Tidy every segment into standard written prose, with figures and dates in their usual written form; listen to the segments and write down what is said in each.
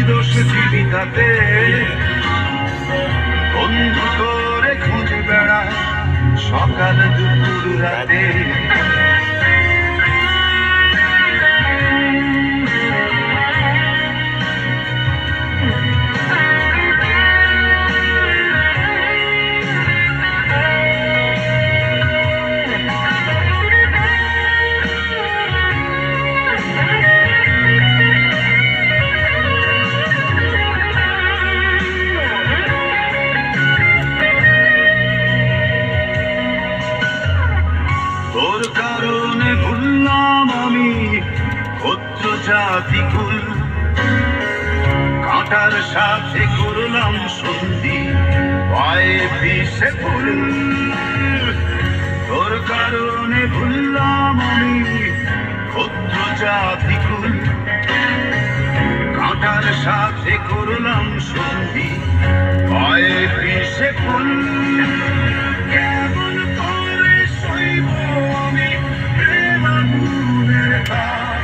দোষ জীবিকাতে বন্ধু করে খুঁজে বেড়ায় সকাল দুপুর রাতে। তোর কারণে ভুললাম আমি ক্ষত্র জাতিকুল, কাঁটার সাথে করলাম সন্ধি পায়ে পিছে ফুল। তোর কারণে ভুললাম আমি ক্ষত্র জাতিকুল, কাঁটার সাথে করলাম সন্ধি পায়ে পিছে ফুল। কেমন করে সইব আমি প্রেম আগুনের তাপ,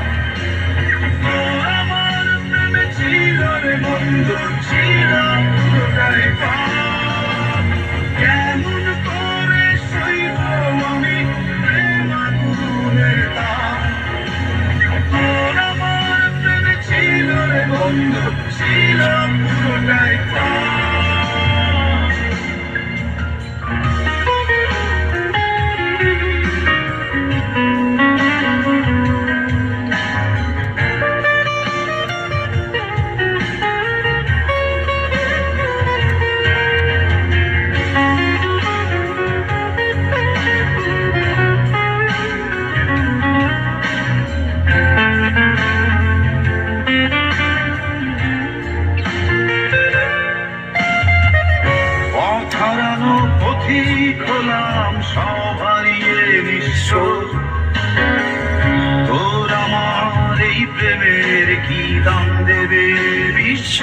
তোর আমার প্রেমে ছিল রে বন্ধু, ছিল পুরোটাই পাপ। কেমন করে সইব আমি প্রেম আগুনের তাপ, তোর আমার প্রেমে ছিল রে বন্ধু, ছিল পুরোটাই পাপ। হারানো পথিক হলাম সব হারিয়ে নিঃস্ব, তোর আমার এই প্রেমের কি দাম দেবে বিশ্ব।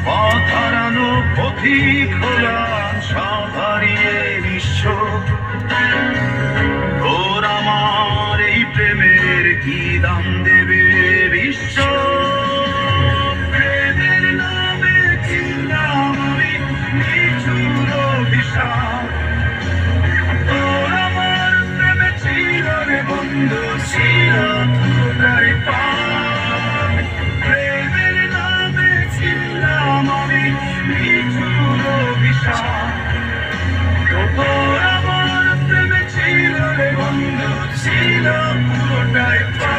পথ হারানো পথিক হলাম সব হারিয়ে নিঃস্ব, তোর আমার এই প্রেমের কি দাম দেবে বিশ্ব। তোর আমার প্রেমে ছিল রে বন্ধু, ছিল পুরোটাই পাপ। প্রেমের নামে ছিলাম আমি নিঠুর অভিশাপ। তোর আমার প্রেমে ছিল রে বন্ধু, ছিল পুরোটাই পাপ।